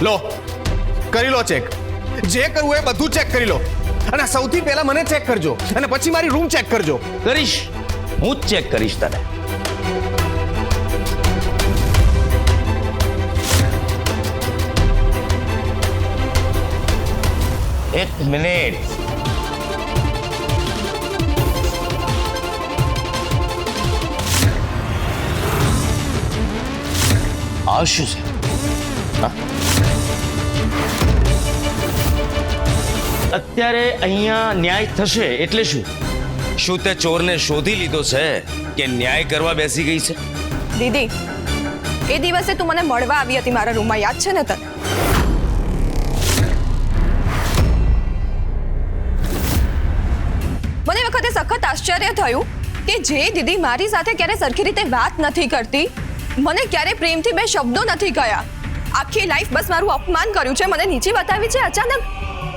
લો કરી લો ચેક, જે કરવું એ બધું ચેક કરી લો, અને સૌથી પહેલા મને ચેક કરજો અને પછી મારી રૂમ ચેક કરજો. કરીશ, હું જ ચેક કરીશ તને. એક મિનિટ. આ શું છે? અત્યારે અહીંયા ન્યાય થશે એટલે શું? શું તે ચોરને શોધી લીધો છે કે ન્યાય કરવા બેસી ગઈ છે? દીદી, એ દિવસે તું મને મળવા આવી હતી મારા રૂમમાં, યાદ છે ને તને? મને એ વખતે સખત આશ્ચર્ય થયું કે જે દીદી મારી સાથે ક્યારે સરખી રીતે વાત નથી કરતી, મને ક્યારે પ્રેમથી બે શબ્દો નથી કહ્યા, આખી લાઈફ બસ મારું અપમાન કર્યું છે, મને નીચે બતાવી છે, અચાનક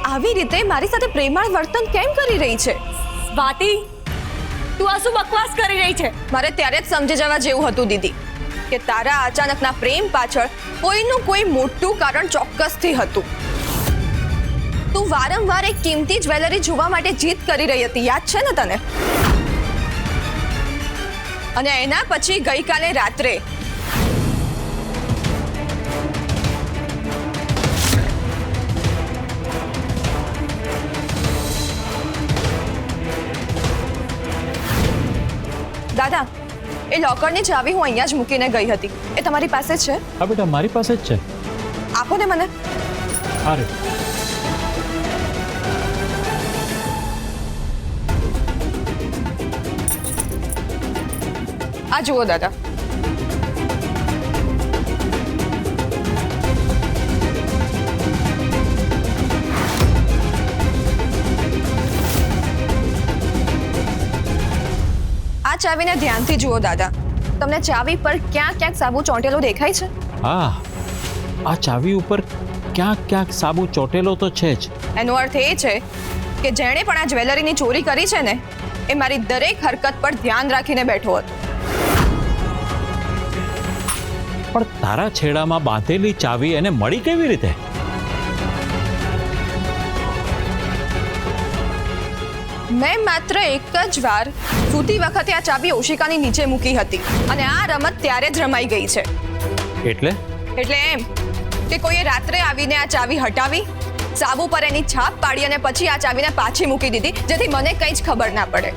આવી રીતે મારી સાથે પ્રેમાળ વર્તન કેમ કરી રહી છે? સ્વાતિ, તું આ શું બકવાસ કરી રહી છે? મારે ત્યારે જ સમજી જવા જેવું હતું દીદી કે તારા અચાનકના પ્રેમ પાછળ કોઈનું કોઈ મોટું કારણ ચોક્કસથી હતું. તું વારંવાર એક કિંમતી જ્વેલરી જોવા માટે જીદ કરી રહી હતી, યાદ છે ને તને? અને એના પછી ગઈકાલે રાત્રે દાદા, એ લોકરની ચાવી હું અહીંયા જ મૂકીને ગઈ હતી, એ તમારી પાસે છે? હા બેટા, મારી પાસે જ છે. આપો ને મને. અરે આ જુઓ દાદા. આ ચાવીને ધ્યાનથી જુઓ દાદા. તમને ચાવી પર ક્યાંક ક્યાંક સાબુ ચોંટેલો દેખાય છે? હા, આ ચાવી ઉપર ક્યાંક ક્યાંક સાબુ ચોટેલો તો છે જ. એનો અર્થ એ છે કે જેણે પણ આ જ્વેલરીની ચોરી કરી છે ને, એ મારી દરેક હરકત પર ધ્યાન રાખીને બેઠો હતો. પણ તારા છેડામાં બાંધેલી ચાવી એને મળી કેવી રીતે? મેં માત્ર એક જ વાર સૂતી વખતે આ ચાવી ઓશિકાની નીચે મૂકી હતી, અને આ રમત ત્યારે જ રમાઈ ગઈ છે. એટલે એમ કે કોઈએ રાત્રે આવીને આ ચાવી હટાવી, સાબુ પર એની છાપ પાડી અને પછી આ ચાવીને પાછી મૂકી દીધી, જેથી મને કંઈ જ ખબર ના પડે.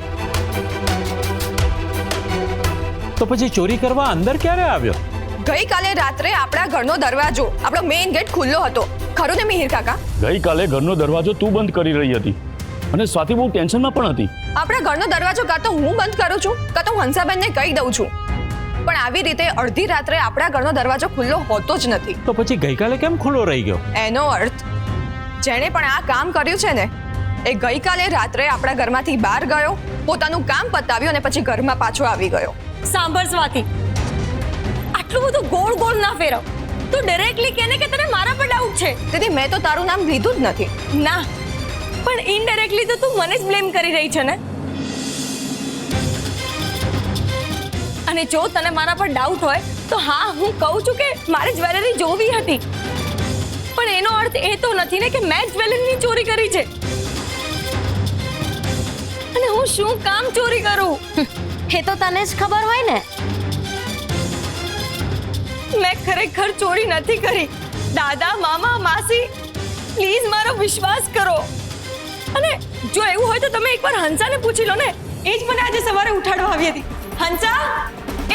તો પછી ચોરી કરવા અંદર ક્યારે આવ્યો? ગઈકાલે રાત્રે આપણા ઘરનો દરવાજો, આપણો મેઇન ગેટ ખુલ્લો હતો, ખરું ને મિહિર કાકા? ગઈકાલે ઘરનો દરવાજો તું બંધ કરી રહી હતી અને સ્વાતિ બહુ ટેન્શનમાં પણ હતી. આપણા ઘરનો દરવાજો કાં તો હું બંધ કરું છું, કાં તો હું હંસાબેનને કહી દઉં છું, પણ આવી રીતે અડધી રાત્રે આપણા ઘરનો દરવાજો ખુલ્લો હોતો જ નથી. તો પછી ગઈકાલે કેમ ખુલ્લો રહી ગયો? એનો અર્થ, જેણે પણ આ કામ કર્યું છે ને, એ ગઈકાલે રાત્રે આપણા ઘરમાંથી બહાર ગયો, પોતાનું કામ પતાવ્યું અને પછી ઘરમાં પાછો આવી ગયો. સાંભળ સ્વાતિ, આટલું બધું ગોળ ગોળ ના ફેરવ. તું ડાયરેક્ટલી કહે ને કે તને મારા પર ડાઉટ છે. દીદી, મેં તો તારું નામ લીધું જ નથી. ના, પણ ઇનડાયરેક્ટલી તો તું મને જ બ્લેમ કરી રહી છે ને. અને જો તને મારા પર ડાઉટ હોય તો હા, હું કહું છું કે મારે જ્વેલરી જોવી હતી, પણ એનો અર્થ એ તો નથી ને કે મેં જ્વેલરીની ચોરી કરી છે. અને હું શું કામ ચોરી કરું એ તો તને જ ખબર હોય ને. મેં ખરેખર ચોરી નથી કરી. દાદા, મામા, માસી, પ્લીઝ મારો વિશ્વાસ કરો. અને જો એવું હોય તો તમે એકવાર હંસાને પૂછી લો ને. એ જ મને આજે સવારે ઉઠાડવા આવી હતી. હંસા,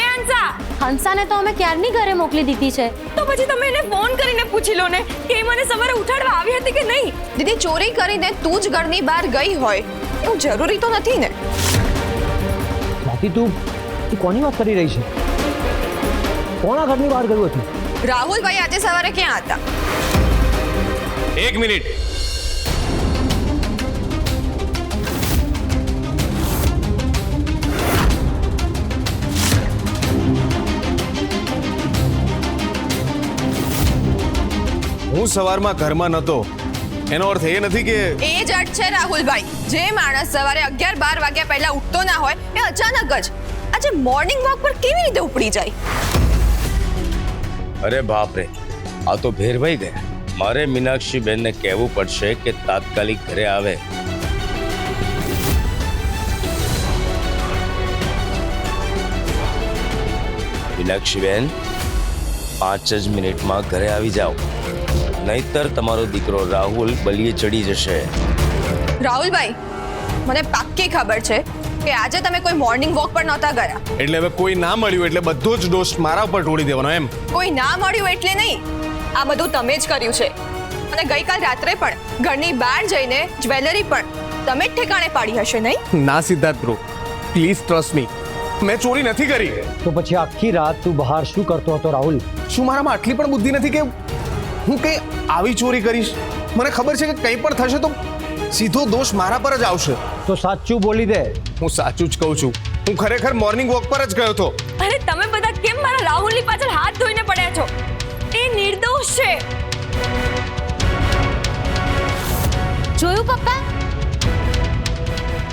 એ હંસા! હંસાને તો અમે ક્યારની ઘરે મોકલી દીધી છે. તો પછી તમે એને ફોન કરીને પૂછી લો ને કે એ મને સવારે ઉઠાડવા આવી હતી કે નહીં. દીદી, ચોરી કરીને તું જ ઘરની બહાર ગઈ હોય એવું જરૂરી તો નથી ને. બાકી તું કોની વાત કરી રહી છે? કોના ઘરની બહાર ગયું હતું? રાહુલભાઈ આજે સવારે ક્યાં હતા? એક મિનિટ. હું સવારમાં ઘરમાં નહોતો, એનો અર્થ એ નથી કે એ જ અર્થ છે રાહુલભાઈ. જે માણસ સવારે 11-12 વાગ્યા પહેલા ઉઠતો ના હોય એ અચાનક જ આજે મોર્નિંગ વોક પર કેવી રીતે ઉપડી જાય? અરે બાપ રે, આ તો ભેરવાઈ ગયા. મારે મીનાક્ષી બેનને કહેવું પડશે કે તાત્કાલિક ઘરે આવે. મીનાક્ષી બેન, 5 જ મિનિટમાં ઘરે આવી જાઓ, નહીતર તમારો દીકરો રાહુલ બલીએ ચડી જશે. રાહુલભાઈ, મને પાક્કી ખબર છે કે આજે તમે કોઈ મોર્નિંગ વોક પર નહોતા ગયા. એટલે હવે કોઈ ના મળ્યું એટલે બધો જ દોષ મારા ઉપર ઢોળી દેવાનો એમ? કોઈ ના મળ્યું એટલે નહીં, આ બધું તમે જ કર્યું છે. અને ગઈકાલ રાત્રે પણ ઘરની બહાર જઈને જ્વેલરી પણ તમે જ ઠેકાણે પાડી હશે, નહીં? ના Siddharth bro, please trust me, મેં ચોરી નથી કરી. તો પછી આખી રાત તું બહાર શું કરતો હતો રાહુલ? શું મારામાં આટલી પણ બુદ્ધિ નથી કે હું કઈ આવી ચોરી કરીશ? મને ખબર છે કે કંઈ પણ થશે તો સીધો દોષ મારા પર જ આવશે. તો સાચું બોલી દે. હું સાચું જ કહું છું, હું ખરેખર મોર્નિંગ વોક પર જ ગયો હતો. અરે તમે બધા કેમ મારા રાહુલની પાછળ હાથ ધોઈને પડ્યા છો? એ નિર્દોષ છે. જોયું પપ્પા,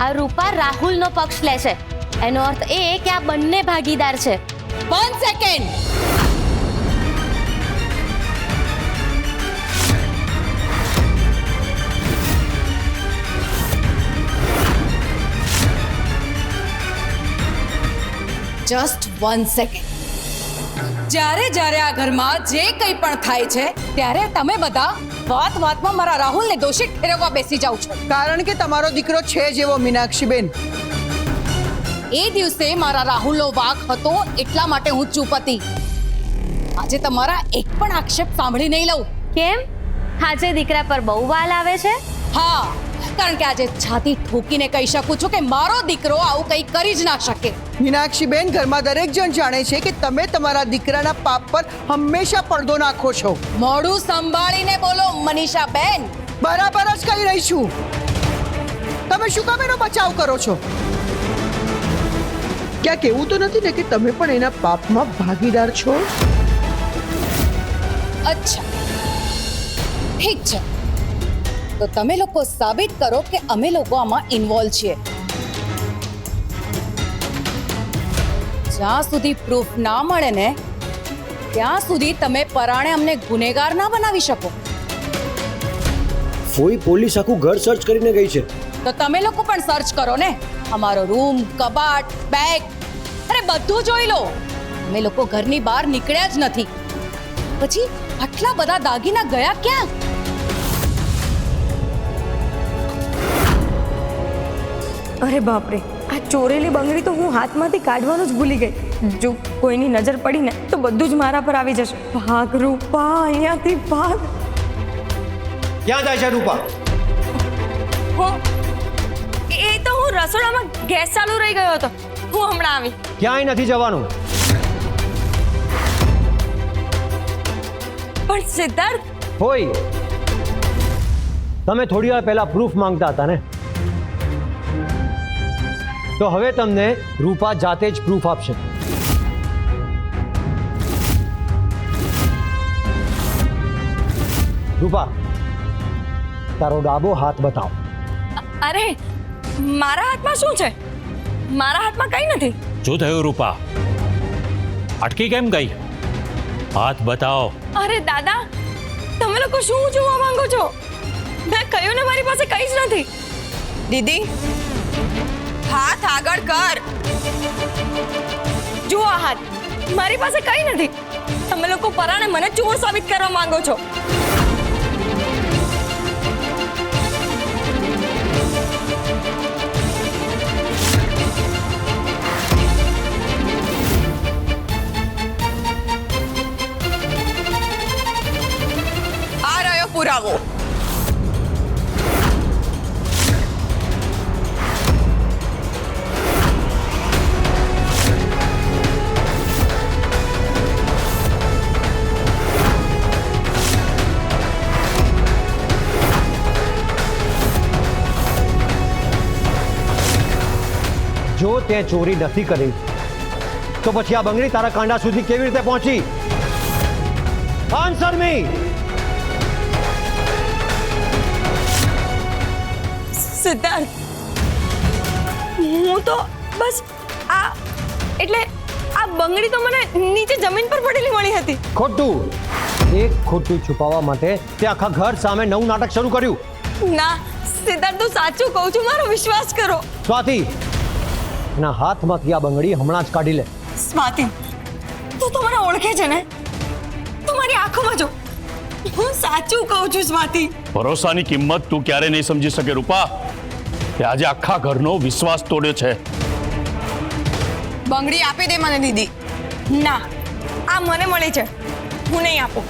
આ રૂપા રાહુલનો પક્ષ લે છે. એનો અર્થ એ કે આ બંને ભાગીદાર છે. 1 સેકન્ડ. Just 1 second. જ્યારે જ્યારે આ ઘરમાં જે કંઈ પણ થાય છે ત્યારે તમે બધા વાતમાં મારા રાહુલને દોષિત ઠેરવવા બેસી જાવ છો. કારણ કે તમારો દીકરો છે જેવો મીનાક્ષીબેન. એ દિવસે મારા રાહુલનો વાંક હતો એટલા માટે હું ચૂપ હતી. આજે તમારા એક પણ આક્ષેપ સાંભળી નહીં લઉં. કેમ? આજે દીકરા પર બહુ વાલ આવે છે? હા, કારણ કે આજે છાતી ઠોકીને કહી શકું છું કે મારો દીકરો આવું કંઈ કરી જ ના શકે. મીનાક્ષીબેન, ઘરમાં દરેક જણ જાણે છે કે તમે તમારા દીકરાના પાપ પર હંમેશા પડદો નાખો છો. મોઢું સંભાળીને બોલો મનીષા બેન. બરાબર જ કહી રહી છું. તમે શું કામ એનો બચાવ કરો છો? ક્યાંક એવું તો નથી ને કે તમે પણ એના પાપમાં ભાગીદાર છો? અચ્છા, ઠીક છે, તો તમે લોકો સાબિત કરો કે અમે લોકો આમાં ઇન્વોલ્વ છીએ. જ્યાં સુધી પ્રૂફ ના મળે ને ત્યાં સુધી તમે પરાણે અમને ગુનેગાર ના બનાવી શકો. કોઈ પોલીસ આખું ઘર સર્ચ કરીને ગઈ છે. તો તમે લોકો પણ સર્ચ કરો ને. અમારો રૂમ, કબાટ, બેગ, અરે બધું જોઈ લો. અમે લોકો ઘરની બહાર નીકળ્યા જ નથી. પછી આટલા બધા દાગીના ગયા ક્યાં? અરે બાપરે, આ ચોરેલી બંગડી તો હું હાથમાંથી કાઢવાનું જ ભૂલી ગઈ. જો કોઈની નજર પડી ને તો બધું જ મારા પર આવી જશે. ભાગ રૂપા, અહીંયાથી ભાગ. ક્યાં જાય છે રૂપા? એ તો હું રસોડામાં ગેસ ચાલુ રહી ગયો હતો. હું હમણાં આવી. ક્યાંય નથી જવાનું. પણ સિદ્ધાર્થ, હોય, તમે થોડી વાર પહેલા પ્રૂફ માંગતા હતા ને, તો હવે તમને રૂપા જાતે જ પ્રૂફ આપશે. રૂપા, તારો ડાબો હાથ બતાવ. અરે મારા હાથમાં શું છે? મારા હાથમાં કંઈ નથી. શું થયું રૂપા? અટકી કેમ ગઈ? હાથ બતાવો. અરે દાદા, તમે લોકો શું જોવા માંગો છો? મેં કહ્યું ને મારી પાસે કંઈ જ નથી. દીદી, હાથ આગળ કર. જુઓ આ હાથ, મારી પાસે કંઈ નથી. તમે લોકો પરાણે મને ચોર સાબિત કરવા માંગો છો. આ રહ્યો પુરાવો. જો તે ચોરી નથી કરી તો પછી આ બંગડી તારા કાંડા સુધી કેવી રીતે પહોંચી? આન્સર મી. સિદ્ધાર્થ, હું તો બસ એટલે આ બંગડી તો મને નીચે જમીન પર પડેલી મળી હતી. ખોટું. એક ખોટું છુપાવવા માટે તે આખા ઘર સામે નવું નાટક શરૂ કર્યું. ના સિદ્ધાર્થ તું સાચું કહું છું, મારો વિશ્વાસ કરો. સ્વાતિ, એના હાથમાંથી આ બંગડી હમણાં જ કાઢી લે. સ્વાતિ, તું તો મને ઓળખે છે ને? તું મારી આંખોમાં જો, હું સાચું કહું છું સ્વાતિ. ભરોસાની કિંમત તું ક્યારે નહીં સમજી શકે રૂપા. તે આજે આખા ઘરનો વિશ્વાસ તોડ્યો છે. બંગડી આપી દે મને દીદી. ના, આ મને મળી છે, હું નહીં આપું.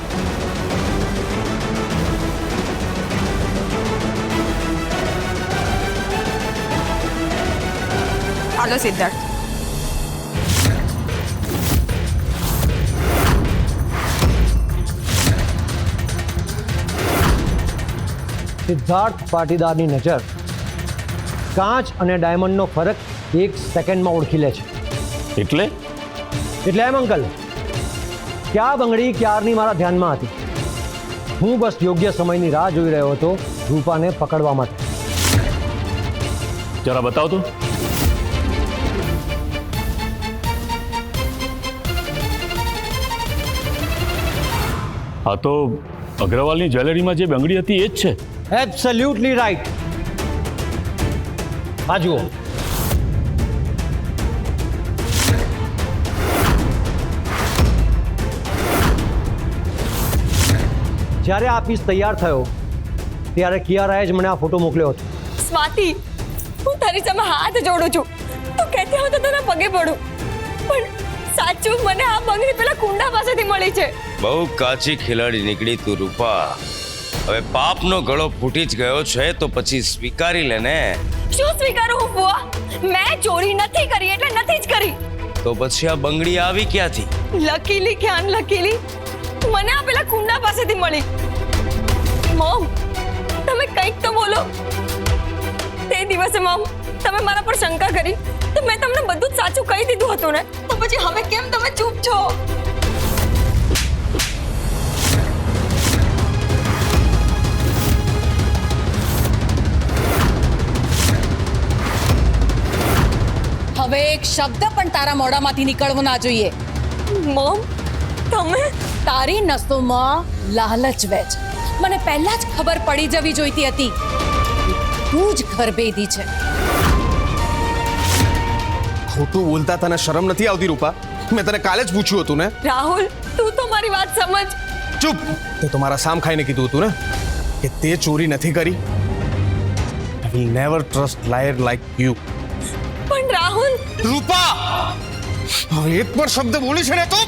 હાલો સિદ્ધાર્થ. સિદ્ધાર્થ પાટીદારની નજર કાચ અને ડાયમંડનો ફરક 1 સેકન્ડમાં ઓળખી લે છે. એટલે એમ અંકલ કે આ બંગડી ક્યારની મારા ધ્યાનમાં હતી. હું બસ યોગ્ય સમયની રાહ જોઈ રહ્યો હતો રૂપાને પકડવા માટે. જરા બતાવ તો. હા તો અગ્રવાલની જ્વેલરીમાં જે બંગડી હતી એ જ છે. Absolutely right. આ જુઓ. જ્યારે આ પીસ તૈયાર થયો ત્યારે કિયારાએ જ મને આ ફોટો મોકલ્યો હતો. સ્વાતિ, હું તારી સામે હાથ જોડું છું. તું કહેતી હોય તો તને પગે પડું, પણ સાચું મને આ બંગડી પેલા કુંડા પાસેથી મળી છે. બહુ કાચી ખિલાડી નીકળી તું રૂપા. હવે પાપનો ગળો ફૂટી જ ગયો છે તો પછી સ્વીકારી લે ને. શું સ્વીકારું હું બુઆ? મેં ચોરી નથી કરી એટલે નથી જ કરી. તો પછી આ બંગડી આવી ક્યાંથી? લકીલી કે અનલકીલી મને આ પેલા કુંડા પાસેથી મળી. મોમ, તમે કંઈક તો બોલો. તે દિવસે મોમ તમે મારા પર શંકા કરી તો મેં તમને બધું જ સાચું કહી દીધું હતું ને, તો પછી હવે કેમ તમે ચૂપ છો? હવે એક શબ્દ પણ તારા મોઢામાંથી નીકળવો ના જોઈએ. મોમ, તમે તારી નસોમાં લાલચ વેચ. મને પહેલા જ ખબર પડી જવી જોઈતી હતી. તું જ ઘરભેદી છે. ખોટું બોલતા તને શરમ નથી આવતી રૂપા? મેં તને કાલે જ પૂછ્યું હતું ને. રાહુલ, તું તો મારી વાત સમજ. ચૂપ. તે તો મારા સામ ખાઈને કીધું હતું ને કે તે ચોરી નથી કરી. I will never trust liar like you. પણ રાહુલ, રૂપા, હવે એક પણ શબ્દ બોલી છે ને તો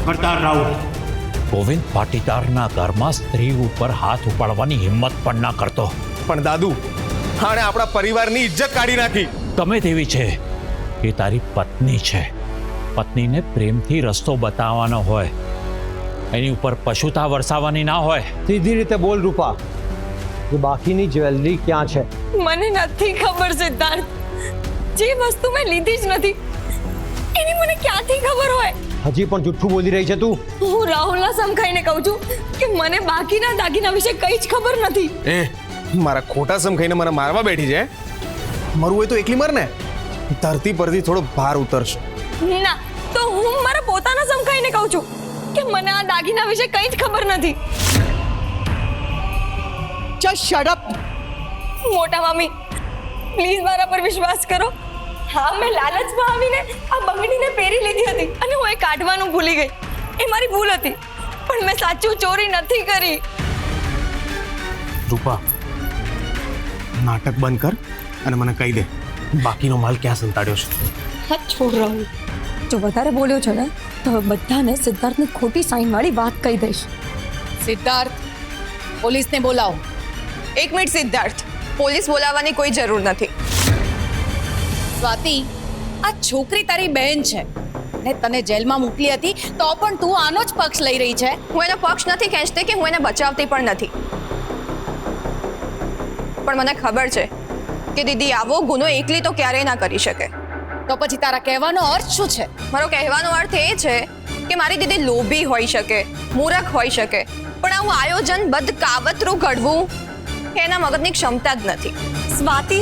ખબરદાર રાહુલ, ગોવિંદ પાટીદારના ઘરમાં સ્ત્રી ઉપર હાથ ઉપાડવાની હિંમત પણ ના કરતો. પણ દાદુ, આણે આપણા પરિવારની ઇજ્જત કાઢી નાખી. ગમે તેવી છે એ તારી પત્ની છે. પત્નીને પ્રેમથી રસ્તો બતાવવાનો હોય, એની ઉપર પશુતા વરસાવવાની ના હોય. સીધી રીતે બોલ રૂપા, કે બાકીની જ્વેલરી ક્યાં છે? મને નથી ખબર સિદ્ધાર્થ. જે વસ્તુ મેં લીધી જ નથી એની મને ક્યાંથી ખબર હોય? હજી પણ જુઠ્ઠું બોલી રહી છે તું. હું રાહુલના સમખાઈને કહું છું કે મને બાકીના દાગીના વિશે કંઈ જ ખબર નથી. મારા ખોટા સમ ખાઈને મને મારવા બેઠી છે. મરવું હોય તો એકલી મર ને. ધરતી પરથી થોડો ભાર ઉતરશે. ના, તો હું મારા પોતાના સમખાઈને કહું છું કે મને આ દાગીના વિશે કંઈ જ ખબર નથી. Just shut up. મોટા મામી, પ્લીઝ મારા પર વિશ્વાસ કરો. હા, મેં લાલચમાં આવીને આ બંગડીને પહેરી લીધી હતી અને હું એ કાઢવાનું ભૂલી ગઈ. એ મારી ભૂલ હતી, પણ મેં સાચું ચોરી નથી કરી. રૂપા, નાટક બંધ કર અને મને કહી દે બાકીનો માલ ક્યાં સંતાડ્યો છે. હા, છોડ રાહુલ. જો વધારે બોલ્યો છે ને તો હવે બધાને સિદ્ધાર્થની ખોટી સાઈન વાળી વાત કહી દઈશ. સિદ્ધાર્થ, પોલીસને બોલાવો. એક મિનિટ સિદ્ધાર્થ, પોલીસ બોલાવવાની કોઈ જરૂર નથી. સ્વાતિ, આ છોકરી તારી બહેન છે ને તને જેલમાં મોકલી હતી તો પણ તું આનો જ પક્ષ લઈ રહી છે. હું એનો પક્ષ નથી ખેંચતી કે હું એને બચાવતી પણ નથી. પણ મને ખબર છે કે દીદી આવો ગુનો એકલી તો ક્યારેય ના કરી શકે. તો પછી તારા કહેવાનો અર્થ શું છે? મારો કહેવાનો અર્થ એ છે કે મારી દીદી લોભી હોઈ શકે, મૂરખ હોઈ શકે, પણ આવું આયોજનબદ્ધ કાવતરું ઘડવું એના મગજની ક્ષમતા જ નથી. સ્વાતિ,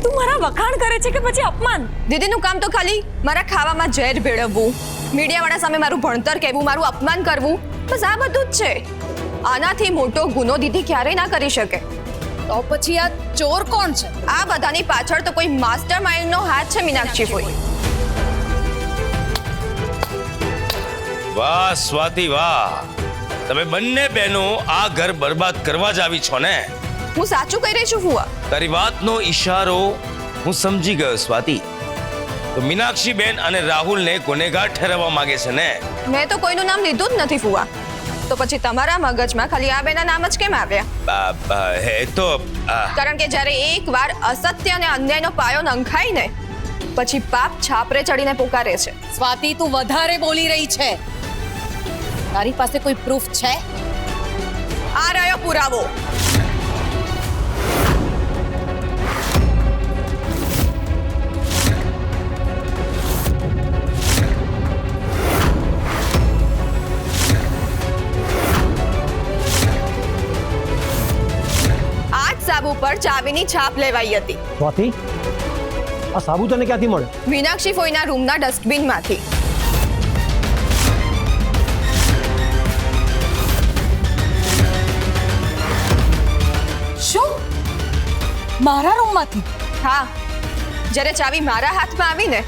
તું મારા વખાણ કરે છે કે પછી અપમાન? દીદીનું કામ તો ખાલી મારા ખાવામાં ઝેર ભેળવવું, મીડિયાવાળા સામે મારું ભણતર કહેવું, મારું અપમાન કરવું, બસ આ બધું જ છે. આનાથી મોટો ગુનો દીદી ક્યારેય ના કરી શકે. તો પછી આ ચોર કોણ છે? આ બધાની પાછળ તો કોઈ માસ્ટર માઇન્ડનો હાથ છે મીનાક્ષી ફોઈ. વાહ સ્વાતિ વાહ, તમે બંને બહેનો આ ઘર બરબાદ કરવા જ આવી છો ને? હું સાચું કહી રહી છું ફુવા. તારી વાતનો ઈશારો હું સમજી ગયો સ્વાતિ. તો મીનાક્ષી બેન અને રાહુલને ગુનેગાર ઠેરવવા માંગે છે ને? મેં તો કોઈનું નામ લીધું જ નથી ફુવા. તો પછી તમારા મગજમાં ખાલી આ બેના નામ જ કેમ આવ્યા? હે તો કારણ કે જ્યારે એકવાર અસત્ય અને અન્યાયનો પાયો નંખાય ને પછી પાપ છાપરે ચડીને પોકારે છે. સ્વાતિ, તું વધારે બોલી રહી છે. તારી પાસે કોઈ પ્રૂફ છે? આ રહ્યો પુરાવો. આ જ સાબુ પર ચાવીની છાપ લેવાઈ હતી. સ્વાતિ, આ સાબુ તને ક્યાંથી મળે? મીનાક્ષી ફોઈના રૂમના ડસ્ટબિનમાંથી. શું? મારા રૂમમાંથી? હા, જ્યારે ચાવી મારા હાથમાં આવી ને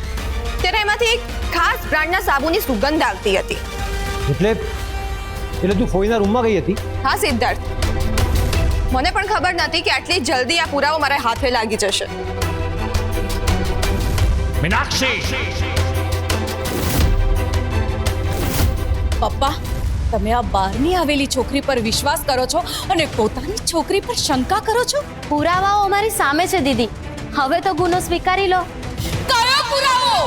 ત્યારે એમાંથી એક ખાસ બ્રાન્ડના સાબુની સુગંધ આવતી હતી. એટલે તું ફોઈના રૂમમાં ગઈ હતી? હા સિદ્ધાર્થ, મને પણ ખબર નથી કે આટલી જલ્દી આ પુરાવો મારા હાથે લાગી જશે. મીનાક્ષી, પપ્પા, તમે આ બહારની આવેલી છોકરી પર વિશ્વાસ કરો છો અને પોતાની છોકરી પર શંકા કરો છો? પુરાવાઓ અમારી સામે છે દીદી. હવે તો ગુનો સ્વીકારી લો. કયો પુરાવો?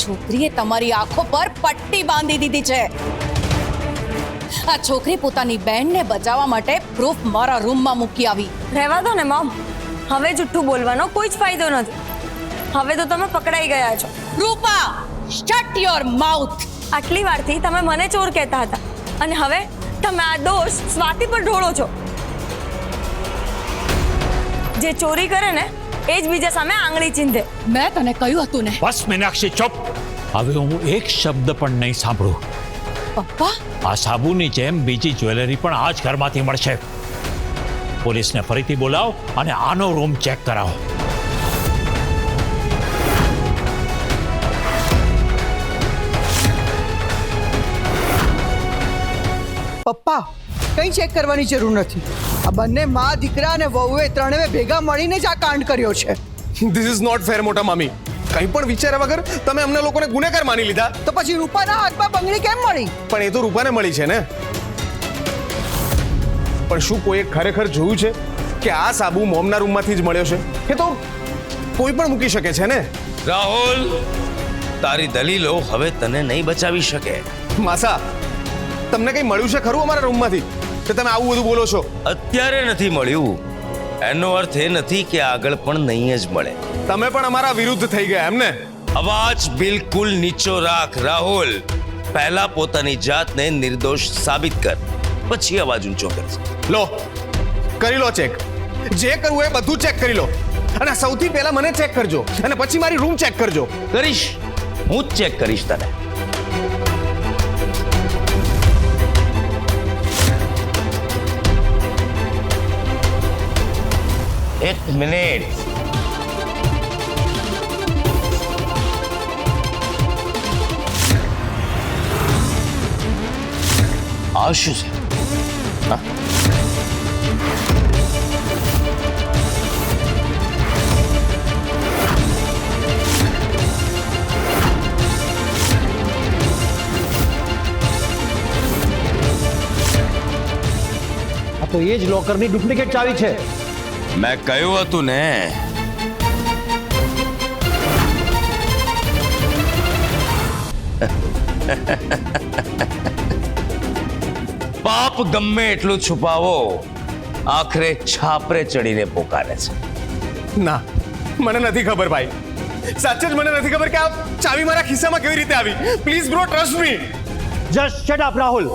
છોકરીએ તમારી આંખો પર પટ્ટી બાંધી દીધી છે. આ છોકરી પોતાની બહેનને બચાવવા માટે પ્રૂફ મારા રૂમમાં મૂકી આવી. રહેવા દો ને મોમ, હવે જુઠ્ઠું બોલવાનો કોઈ જ ફાયદો નથી. હવે તો તમે પકડાઈ ગયા છો. રૂપા, શટ યોર માઉથ. આટલી વારથી તમે મને ચોર કહેતા હતા અને હવે તમે આ દોષ સ્વાતિ પર ઢોળો છો. જે ચોરી કરે ને એ જ બીજા સામે આંગળી ચીંધે. મેં તને કહ્યું હતું ને. બસ મીનાક્ષી ચૂપ. હવે હું એક શબ્દ પણ નહીં સાંભળું. પપ્પા, આ સાબુની જેમ બીજી જ્વેલરી પણ આ જ ઘરમાંથી મળશે. પોલીસને ફરીથી બોલાવો અને આનો રૂમ ચેક કરાવો. પપ્પા, કંઈ ચેક કરવાની જરૂર નથી. આ બંને મા દીકરા અને વહુએ ત્રણેય ભેગા મળીને જ આ કાંડ કર્યો છે. ધીસ ઇઝ નોટ ફેર મોટા મામી. કંઈ પણ વિચાર્યા વગર તમે અમને લોકોને ગુનેગાર માની લીધા. તો પછી રૂપાના હાથમાં બંગડી કેમ મળી? પણ એ તો રૂપાને મળી છે ને. પણ શું કોઈએ ખરેખર જોયું છે કે આ સાબુ મોમના રૂમમાંથી જ મળ્યો છે? કે તો કોઈ પણ મૂકી શકે છે ને? રાહુલ, તારી દલીલો હવે તને નહીં બચાવી શકે. માસા, તમને કંઈ મળ્યું છે ખરું અમારા રૂમમાંથી કે તમે આવું બધું બોલો છો? અત્યારે નથી મળ્યું એનો અર્થ એ નથી કે આગળ પણ નહીં જ મળે. તમે પણ અમારા વિરુદ્ધ થઈ ગયા એમને? અવાજ બિલકુલ નીચો રાખ રાહુલ. પહેલા પોતાની જાતને નિર્દોષ સાબિત કર, પછી અવાજ ઊંચો કરજે. લો, કરી લો ચેક. જે કરવું એ બધું ચેક કરી લો. અને સૌથી પહેલા મને ચેક કરજો અને પછી મારી રૂમ ચેક કરજો. કરીશ, હું જ ચેક કરીશ તને. એક મિનિટ. આ શું છે? હા? આ તો એ જ લોકરની ડુપ્લિકેટ ચાવી છે. મેં કહ્યું હતું ને. પાપ ગમે એટલું છુપાવો, આખરે છાપરે ચડીને પોકારે છે. ના, મને નથી ખબર ભાઈ, સાચે જ મને નથી ખબર કે આ ચાવી મારા ખિસ્સામાં કેવી રીતે આવી. Please bro, trust me. Just shut up Rahul.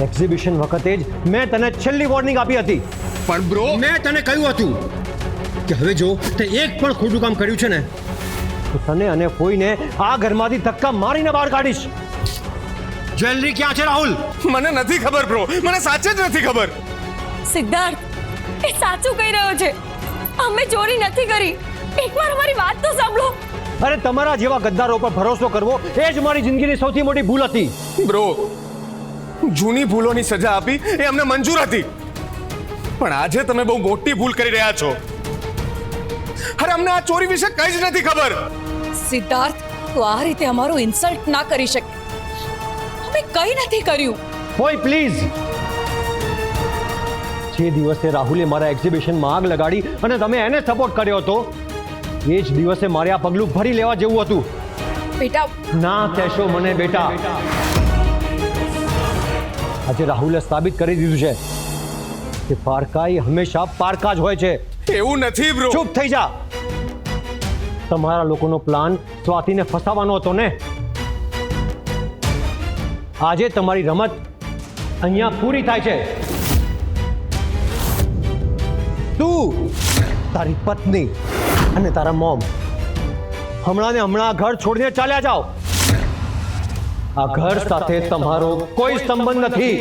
Exhibition વખતે જ મેં તને છેલ્લી વોર્નિંગ આપી હતી. પણ બ્રો, મેં તને કહ્યું હતું કે હવે જો તે એક પણ ખોટું કામ કર્યું છે ને તો તને અને કોઈને આ ઘરમાંથી ધક્કા મારીને બહાર કાઢીશ. જ્વેલરી ક્યાં છે રાહુલ? મને નથી ખબર બ્રો, મને સાચે જ નથી ખબર. સિદ્ધાર્થ એ સાચું કહી રહ્યો છે. અમે ચોરી નથી કરી. એકવાર અમારી વાત તો સાંભળો. અરે તમારા જેવા ગદ્દારો પર ભરોસો કરવો એ જ મારી જિંદગીની સૌથી મોટી ભૂલ હતી. બ્રો, જૂની ભૂલોની સજા આપી એ અમને મંજૂર હતી, પણ આજે તમે બહુ મોટી ભૂલ કરી રહ્યા છો. અરે અમને આ ચોરી વિશે કંઈ જ નથી ખબર. સિદ્ધાર્થ તું આ રીતે અમારું ઇન્સલ્ટ ના કરી શકે. અમે કંઈ નથી કર્યું. ઓય પ્લીઝ. જે દિવસે રાહુલે મારા એક્ઝિબિશનમાં આગ લગાડી અને તમે એને સપોર્ટ કર્યો હતો એ જ દિવસે મારે આ પગલું ભરી લેવા જેવું હતું. બેટા ના કહેશો મને બેટા. આજે રાહુલે સાબિત કરી દીધું છે કે પારકાઈ હંમેશા પારકા જ હોય છે. એવું નથી બ્રો. ચૂપ થઈ જા. તમારા લોકોનો પ્લાન સ્વાતિને ફસાવવાનો હતો ને. આજે તમારી રમત અહીંયા પૂરી થાય છે. તું, તારી પત્ની અને તારા મોમ હમણાં ને હમણાં ઘર છોડીને ચાલ્યા જાઓ. આ ઘર સાથે તમારો કોઈ સંબંધ નથી.